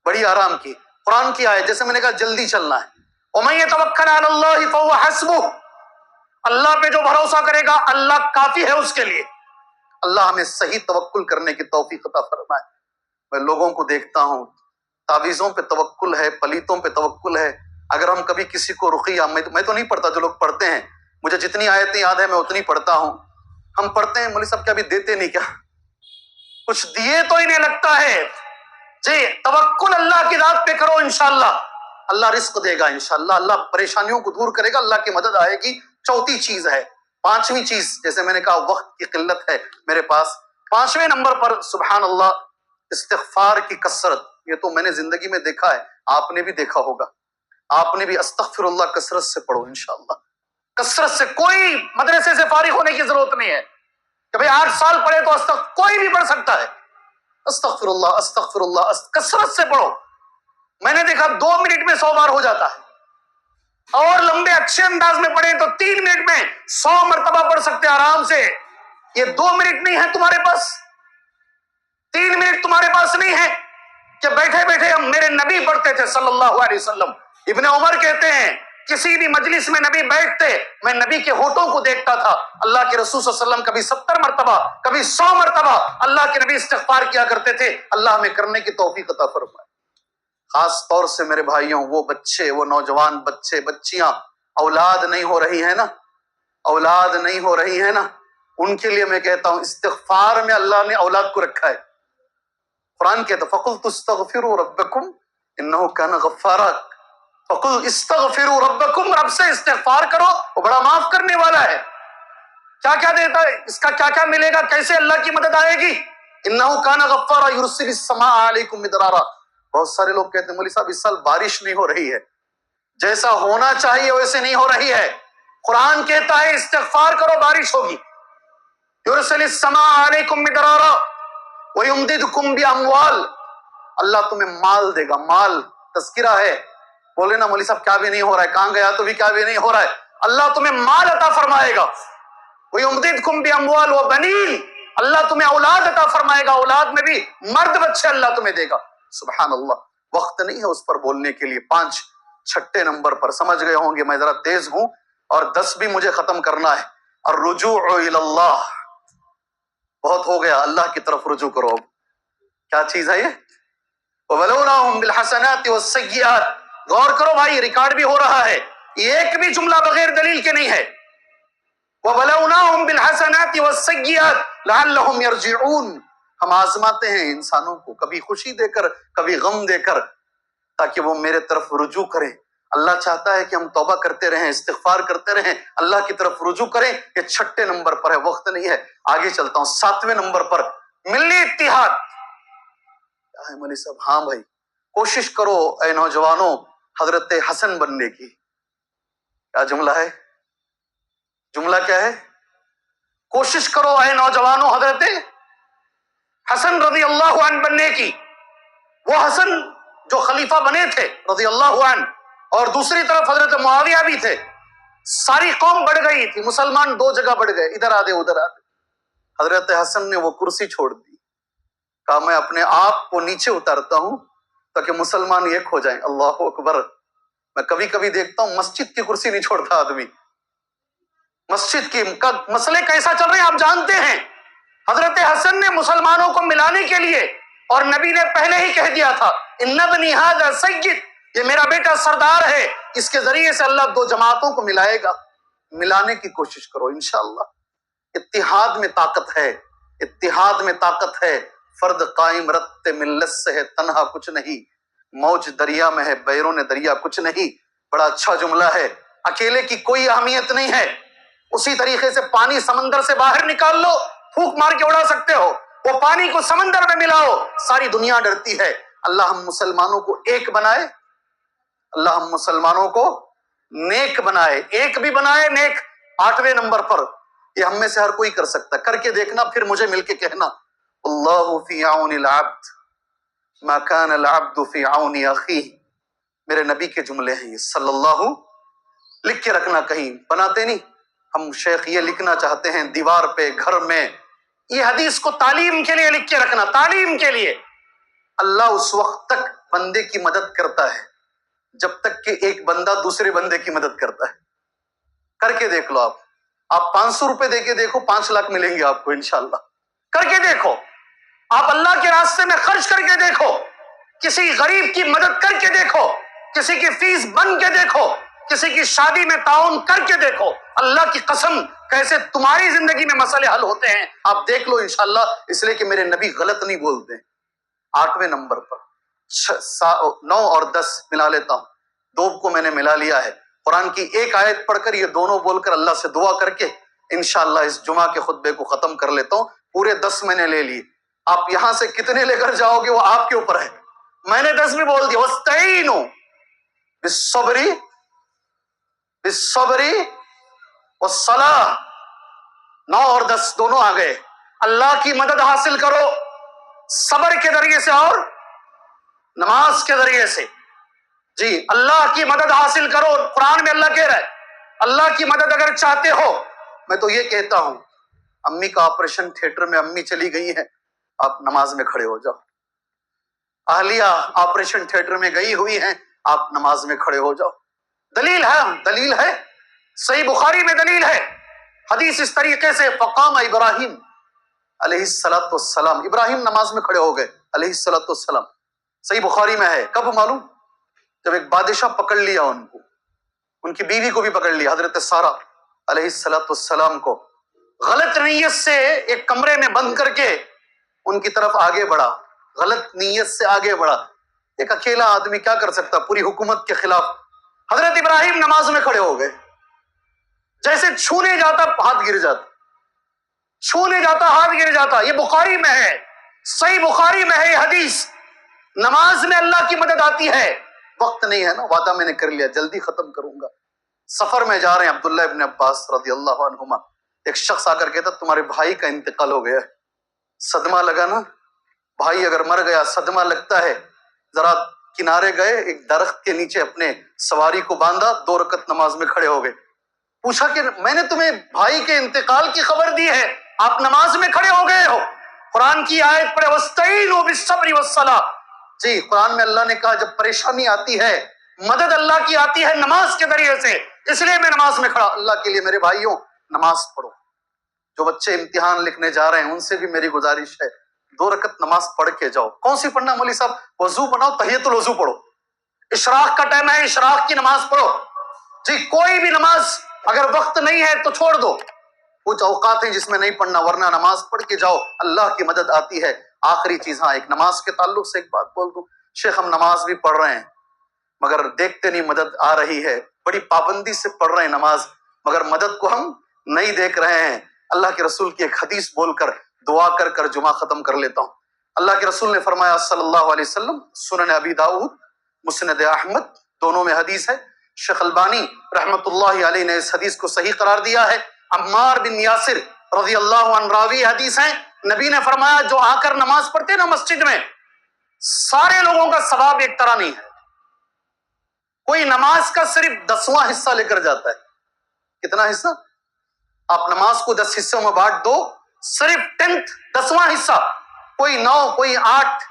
بڑی آرام کی۔ قرآن کی آیت جیسے میں نے کہا جلدی چلنا ہے، وَمَن يَتَوَكَّلْ عَلَى اللَّهِ فَهُوَ حَسْبُهُ، اللہ پہ جو بھروسہ کرے گا اللہ کافی ہے اس کے لیے۔ اللہ ہمیں صحیح توکل کرنے کی توفیق عطا فرمائے۔ میں لوگوں کو دیکھتا ہوں تعویذوں پہ توکل ہے، پلیتوں پہ توکل ہے۔ اگر ہم کبھی کسی کو رقیہ، میں تو نہیں پڑھتا، جو لوگ پڑھتے ہیں مجھے جتنی آیتیں یاد ہیں میں اتنی پڑھتا ہوں۔ ہم پڑھتے ہیں مولوی صاحب کیا ابھی دیتے نہیں کیا؟ کچھ دیے تو انہیں لگتا ہے جی توکل اللہ کی ذات پہ کرو، انشاءاللہ اللہ رزق دے گا، انشاءاللہ اللہ پریشانیوں کو دور کرے گا، اللہ کی مدد آئے گی۔ چوتھی چیز ہے۔ پانچویں چیز جیسے میں نے کہا وقت کی قلت ہے میرے پاس، پانچویں نمبر پر سبحان اللہ استغفار کی کثرت۔ یہ تو میں نے زندگی میں دیکھا ہے، آپ نے بھی دیکھا ہوگا، آپ نے بھی استغفر اللہ کثرت سے پڑھو انشاءاللہ، کثرت سے۔ کوئی مدرسے سے فارغ ہونے کی ضرورت نہیں ہے کہ بھئی 8 سال پڑھے تو کوئی بھی پڑھ سکتا ہے۔ استغفر اللہ استغفر اللہ کثرت سے پڑھو۔ میں نے دیکھا 2 منٹ میں 100 بار ہو جاتا ہے، اور لمبے اچھے انداز میں پڑھیں تو 3 منٹ میں 100 مرتبہ پڑھ سکتے آرام سے۔ یہ 2 منٹ نہیں ہے تمہارے پاس، 3 منٹ تمہارے پاس نہیں ہے کہ بیٹھے بیٹھے ہم، میرے نبی پڑھتے تھے صلی اللہ علیہ وسلم۔ ابن عمر کہتے ہیں کسی بھی مجلس میں نبی بیٹھتے میں نبی کے ہونٹوں کو دیکھتا تھا، اللہ کے رسول صلی اللہ علیہ وسلم کبھی 70 مرتبہ کبھی 100 مرتبہ اللہ کے نبی استغفار کیا کرتے تھے۔ اللہ ہمیں کرنے کی توفیق عطا فرمائے۔ خاص طور سے میرے بھائیوں، وہ بچے، وہ نوجوان بچے بچیاں اولاد نہیں ہو رہی ہیں نا، اولاد نہیں ہو رہی ہیں نا، ان کے لیے میں کہتا ہوں استغفار میں اللہ نے اولاد کو رکھا ہے۔ قرآن کہتا ہے فَقُلْتُ اسْتَغْفِرُوا رَبَّكُمْ إِنَّهُ كَانَ غَفَّارًا، فَقُلْ اسْتَغْفِرُوا رَبَّكُمْ، رب سے استغفار کرو وہ بڑا معاف کرنے والا ہے۔ کیا کیا دیتا ہے، اس کا کیا کیا ملے گا، کیسے اللہ کی مدد آئے گی؟ إِنَّهُ كَانَ غَفَّارًا يُرْسِلِ السَّمَاءَ عَلَيْكُمْ مِدْرَارًا۔ بہت سارے لوگ کہتے ہیں مولوی صاحب اس سال بارش نہیں ہو رہی ہے، جیسا ہونا چاہیے ویسے نہیں ہو رہی ہے۔ قرآن کہتا ہے استغفار کرو بارش ہوگی۔ يُرْسِلِ السَّمَاءَ عَلَيْكُمْ مِدْرَارًا وَيُمْدِدْكُمْ بِأَمْوَالٍ، اللہ تمہیں مال دے گا۔ مال تذکرہ ہے، بولے نا مولوی صاحب کیا بھی نہیں ہو رہا ہے، کہاں گیا تو بھی کیا بھی نہیں ہو رہا ہے، اللہ تمہیں مال عطا فرمائے گا۔ وَيُمْدِدْكُمْ بِأَمْوَالٍ وَبَنِينَ، اللہ تمہیں اولاد عطا فرمائے گا، اولاد میں بھی مرد بچے اللہ تمہیں دے گا۔ سبحان اللہ، وقت نہیں ہے اس پر بولنے کے لیے۔ 5 چھٹے نمبر پر سمجھ گئے ہوں گے میں ذرا تیز ہوں، اور 10 بھی مجھے ختم کرنا ہے۔ الرجوع الی اللہ، بہت ہو گیا، اللہ کی طرف رجوع کرو۔ اب کیا چیز ہے یہ؟ وَبَلَوْنَاهُمْ بِالْحَسَنَاتِ وَالسَّيِّئَاتِ، غور کرو بھائی، ریکارڈ بھی ہو رہا ہے، ایک بھی جملہ بغیر دلیل کے نہیں ہے۔ وَبَلَوْنَاهُمْ بِالْحَسَنَاتِ وَالسَّيِّئَاتِ لَعَلَّهُمْ يَرْجِعُونَ، ہم آزماتے ہیں انسانوں کو کبھی خوشی دے کر کبھی غم دے کر تاکہ وہ میرے طرف رجوع کریں۔ اللہ چاہتا ہے کہ ہم توبہ کرتے رہیں، استغفار کرتے رہیں، اللہ کی طرف رجوع کریں۔ یہ چھٹے نمبر پر ہے، وقت نہیں ہے، آگے چلتا ہوں۔ 7ویں نمبر پر ملی اتحاد۔ کیا ہے مولوی صاحب؟ ہاں بھائی، کوشش کرو اے نوجوانوں حضرت حسن بننے کی۔ کیا جملہ ہے؟ جملہ کیا ہے؟ کوشش کرو اے نوجوانوں حضرت حسن رضی اللہ عنہ بننے کی۔ وہ حسن جو خلیفہ بنے تھے رضی اللہ عنہ، اور دوسری طرف حضرت معاویہ بھی تھے۔ ساری قوم بڑھ گئی تھی، مسلمان 2 جگہ بڑھ گئے، ادھر آدھے ادھر آدھے۔ حضرت حسن نے وہ کرسی چھوڑ دی، کہا میں اپنے آپ کو نیچے اتارتا ہوں تاکہ مسلمان ایک ہو جائیں۔ اللہ اکبر۔ میں کبھی کبھی دیکھتا ہوں مسجد کی کرسی نہیں چھوڑتا آدمی، مسجد کی مسئلے کیسا چل رہے ہیں آپ جانتے ہیں۔ حضرت حسن نے مسلمانوں کو ملانے کے لیے، اور نبی نے پہلے ہی کہہ دیا تھا ان ابنی ھذا سید، یہ میرا بیٹا سردار ہے، اس کے ذریعے سے اللہ دو جماعتوں کو ملائے گا۔ ملانے کی کوشش کرو انشاءاللہ۔ اتحاد میں طاقت ہے، اتحاد میں طاقت ہے۔ فرد قائم رت ملت سے ہے تنہا کچھ نہیں، موج دریا میں ہے بیرون دریا کچھ نہیں۔ بڑا اچھا جملہ ہے، اکیلے کی کوئی اہمیت نہیں ہے۔ اسی طریقے سے پانی سمندر سے باہر نکال لو، پھونک مار کے اڑا سکتے ہو، وہ پانی کو سمندر میں ملاؤ، ساری دنیا ڈرتی ہے۔ اللہ ہم مسلمانوں کو ایک بنائے، اللہ ہم مسلمانوں کو نیک بنائے، ایک بھی بنائے نیک۔ 8ویں نمبر پر یہ ہم میں سے ہر کوئی کر سکتا ہے، کر کے دیکھنا، پھر مجھے مل کے کہنا اللہ فی عون العبد ما کان العبد فی عون اخیہ۔ میرے نبی کے جملے ہیں یہ صلی اللہ، لکھ کے رکھنا، کہیں بناتے نہیں ہم، شیخ یہ لکھنا چاہتے ہیں دیوار پہ، گھر میں، یہ حدیث کو تعلیم کے لیے لکھ کے رکھنا، تعلیم کے لیے۔ اللہ اس وقت تک بندے کی مدد کرتا ہے جب تک کہ ایک بندہ دوسرے بندے کی مدد کرتا ہے۔ کر کے دیکھ لو، آپ 500 روپے دے کے دیکھو، 5 لاکھ ملیں گے آپ کو انشاءاللہ۔ کر کے دیکھو، آپ اللہ کے راستے میں خرچ کر کے دیکھو، کسی غریب کی مدد کر کے دیکھو، کسی کی فیس بن کے دیکھو، کسی کی شادی میں تعاون کر کے دیکھو، اللہ کی قسم کیسے تمہاری زندگی میں مسئلے حل ہوتے ہیں آپ دیکھ لو انشاءاللہ، اس لیے کہ میرے نبی غلط نہیں بولتے۔ 8ویں نمبر پر 9 اور 10 ملا لیتا ہوں، 2 کو میں نے ملا لیا ہے۔ قرآن کی ایک آیت پڑھ کر یہ دونوں بول کر اللہ سے دعا کر کے انشاءاللہ اس جمعہ کے خطبے کو ختم کر لیتا ہوں۔ پورے 10 میں نے لے لیے، آپ یہاں سے کتنے لے کر جاؤ گے وہ آپ کے اوپر ہے۔ میں نے 10 بھی بول دیا، وَاسْتَعِینُوا بِالصَّبْرِ وَالصَّلَاةِ۔ 9 اور 10 دونوں آ گئے۔ اللہ کی مدد حاصل کرو صبر کے ذریعے سے اور نماز کے ذریعے سے۔ جی، اللہ کی مدد حاصل کرو، قرآن میں اللہ کہہ رہا ہے اللہ کی مدد اگر چاہتے ہو۔ میں تو یہ کہتا ہوں، امی کا آپریشن تھیٹر میں، امی چلی گئی ہیں، آپ نماز میں کھڑے ہو جاؤ۔ اہلیہ آپریشن تھیٹر میں گئی ہوئی ہیں، آپ نماز میں کھڑے ہو جاؤ۔ دلیل ہے، دلیل ہے، صحیح بخاری میں دلیل ہے، حدیث اس طریقے سے فقام ابراہیم علیہ السلام، ابراہیم نماز میں کھڑے ہو گئے علیہ السلام، صحیح بخاری میں ہے۔ کب معلوم؟ جب ایک بادشاہ پکڑ لیا ان کو، ان کی بیوی کو بھی پکڑ لیا، حضرت سارہ علیہ السلام کو، غلط نیت سے ایک کمرے میں بند کر کے ان کی طرف آگے بڑھا، غلط نیت سے آگے بڑھا۔ ایک اکیلا آدمی کیا کر سکتا پوری حکومت کے خلاف؟ حضرت ابراہیم نماز میں کھڑے ہو گئے، جیسے چھونے جاتا ہاتھ گر جاتا، چھونے جاتا ہاتھ گر جاتا۔ یہ بخاری میں ہے، صحیح بخاری میں ہے یہ حدیث۔ نماز میں اللہ کی مدد آتی ہے۔ وقت نہیں ہے نا، وعدہ میں نے کر لیا، جلدی ختم کروں گا۔ سفر میں جا رہے ہیں، عبداللہ ابن عباس رضی اللہ عنہما، ایک شخص آ کر کہتا تمہارے بھائی کا انتقال ہو گیا ہے۔ صدمہ لگا نا، بھائی اگر مر گیا صدمہ لگتا ہے۔ ذرا کنارے گئے، ایک درخت کے نیچے اپنے سواری کو باندھا، 2 رکعت نماز میں کھڑے ہو گئے۔ پوچھا کہ میں نے تمہیں بھائی کے انتقال کی خبر دی ہے، آپ نماز میں کھڑے ہو گئے ہو۔ قرآن کی آیت پڑھے وَاسْتَعِینُوا بِالصَّبْرِ وَالصَّلَاةِ۔ جی، قرآن میں اللہ نے کہا جب پریشانی آتی ہے، مدد اللہ کی آتی ہے نماز کے ذریعے سے، اس لیے میں نماز میں کھڑا۔ اللہ کے لیے میرے بھائیوں نماز پڑھو۔ جو بچے امتحان لکھنے جا رہے ہیں ان سے بھی میری گزارش ہے، 2 رکعت نماز پڑھ کے جاؤ۔ کون سی پڑھنا مولوی صاحب؟ وضو بناؤ، تحیۃ الوضو پڑھو، اشراق کا ٹائم ہے، اشراق کی نماز پڑھو۔ جی، کوئی بھی نماز اگر وقت نہیں ہے تو چھوڑ دو، کچھ اوقات ہیں جس میں نہیں پڑھنا، ورنہ نماز پڑھ کے جاؤ، اللہ کی مدد آتی ہے۔ آخری چیز، ہاں، ایک نماز کے تعلق سے ایک بات بول دوں، شیخ ہم نماز بھی پڑھ رہے ہیں مگر دیکھتے نہیں مدد آ رہی ہے، بڑی پابندی سے پڑھ رہے ہیں نماز مگر مدد کو ہم نہیں دیکھ رہے ہیں۔ اللہ کے رسول کی ایک حدیث بول کر دعا کر کر جمعہ ختم کر لیتا ہوں۔ اللہ کے رسول نے فرمایا صلی اللہ علیہ وسلم، سنن ابی داؤد، مسند احمد، دونوں میں حدیث ہے، شیخ البانی رحمت اللہ علیہ نے اس حدیث کو صحیح قرار دیا ہے، عمار بن یاسر رضی اللہ عنہ راوی حدیث ہیں، نبی نے فرمایا جو آ کر نماز پڑھتے نا مسجد میں، سارے لوگوں کا ثواب ایک طرح نہیں ہے، کوئی نماز کا صرف 10واں حصہ لے کر جاتا ہے۔ کتنا حصہ؟ آپ نماز کو 10 حصوں میں بانٹ دو، صرف 10واں حصہ، کوئی 9، کوئی 8،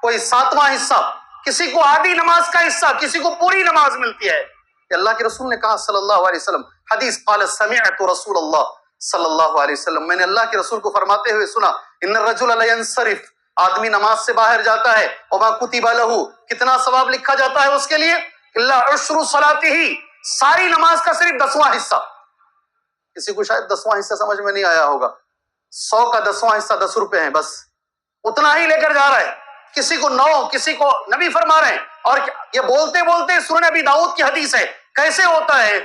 کوئی 7واں حصہ، کسی کو آدھی نماز کا حصہ، کسی کو پوری نماز ملتی ہے۔ کہ اللہ کے رسول نے کہا صلی اللہ علیہ وسلم، حدیث قال سمعت رسول اللہ صلی اللہ علیہ وسلم، میں نے اللہ کے رسول کو فرماتے ہوئے سنا، ان الرجل لینصرف، آدمی نماز سے باہر جاتا ہے، وما کتب لہ، کتنا ثواب لکھا جاتا ہے اس کے لیے، الا عشر صلاتہ، ساری نماز کا صرف 10واں حصہ۔ کسی کو شاید 10واں حصہ سمجھ میں نہیں آیا ہوگا، 100 کا 10واں حصہ 10 روپے ہیں، بس اتنا ہی لے کر جا رہا ہے، کسی کو 9، کسی کو نبی فرما رہے ہیں، اور یہ بولتے بولتے سنن ابی داؤد کی حدیث ہے، کیسے ہوتا ہے؟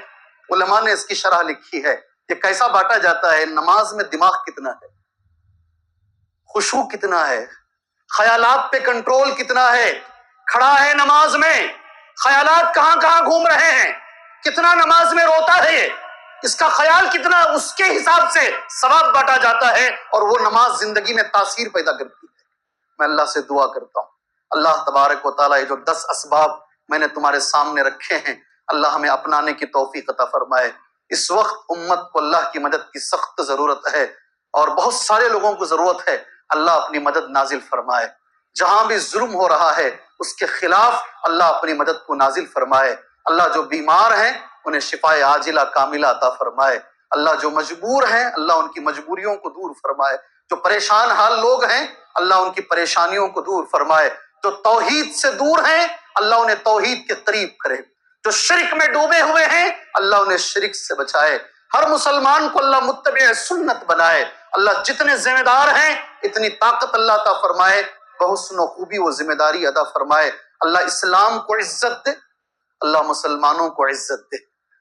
علماء نے اس کی شرح لکھی ہے، یہ کیسا بانٹا جاتا ہے، نماز میں دماغ کتنا ہے، خشوع کتنا ہے، خیالات پہ کنٹرول کتنا ہے، کھڑا ہے نماز میں، خیالات کہاں کہاں گھوم رہے ہیں، کتنا نماز میں روتا ہے، اس کا خیال کتنا، اس کے حساب سے ثواب بانٹا جاتا ہے، اور وہ نماز زندگی میں تاثیر پیدا کرتی ہے۔ میں اللہ سے دعا کرتا ہوں، اللہ تبارک و تعالیٰ یہ جو 10 اسباب میں نے تمہارے سامنے رکھے ہیں، اللہ ہمیں اپنانے کی توفیق عطا فرمائے۔ اس وقت امت کو اللہ کی مدد کی سخت ضرورت ہے، اور بہت سارے لوگوں کو ضرورت ہے، اللہ اپنی مدد نازل فرمائے۔ جہاں بھی ظلم ہو رہا ہے اس کے خلاف اللہ اپنی مدد کو نازل فرمائے۔ اللہ جو بیمار ہیں انہیں شفائے عاجلہ کاملہ عطا فرمائے۔ اللہ جو مجبور ہیں اللہ ان کی مجبوریوں کو دور فرمائے۔ جو پریشان حال لوگ ہیں اللہ ان کی پریشانیوں کو دور فرمائے۔ جو توحید سے دور ہیں اللہ انہیں توحید کے قریب کرے۔ جو شرک میں ڈوبے ہوئے ہیں اللہ انہیں شرک سے بچائے۔ ہر مسلمان کو اللہ متبع سنت بنائے۔ اللہ جتنے ذمہ دار ہیں اتنی طاقت اللہ عطا فرمائے، بحسن و خوبی وہ ذمہ داری ادا فرمائے۔ اللہ اسلام کو عزت دے، اللہ مسلمانوں کو عزت دے،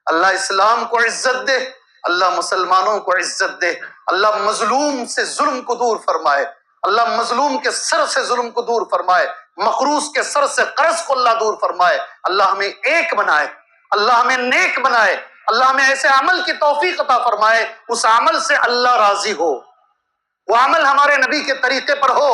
اللہ اسلام کو عزت دے، اللہ مسلمانوں کو عزت دے۔ اللہ مظلوم سے ظلم کو دور فرمائے، اللہ مظلوم کے سر سے ظلم کو دور فرمائے، مقروض کے سر سے قرض کو اللہ دور فرمائے۔ اللہ ہمیں ایک بنائے، اللہ ہمیں نیک بنائے، اللہ ہمیں ایسے عمل کی توفیق عطا فرمائے اس عمل سے اللہ راضی ہو، وہ عمل ہمارے نبی کے طریقے پر ہو،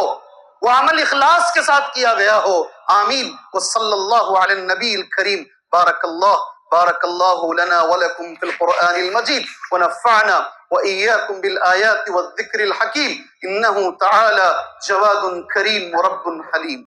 وہ عمل اخلاص کے ساتھ کیا گیا ہو۔ آمین۔ وصلی اللہ علی النبی الکریم۔ بارک اللہ لنا ولکم فی القرآن المجید ونفعنا وإياكم بالآيات والذكر الحكيم إنه تعالى جواد كريم ورب حليم۔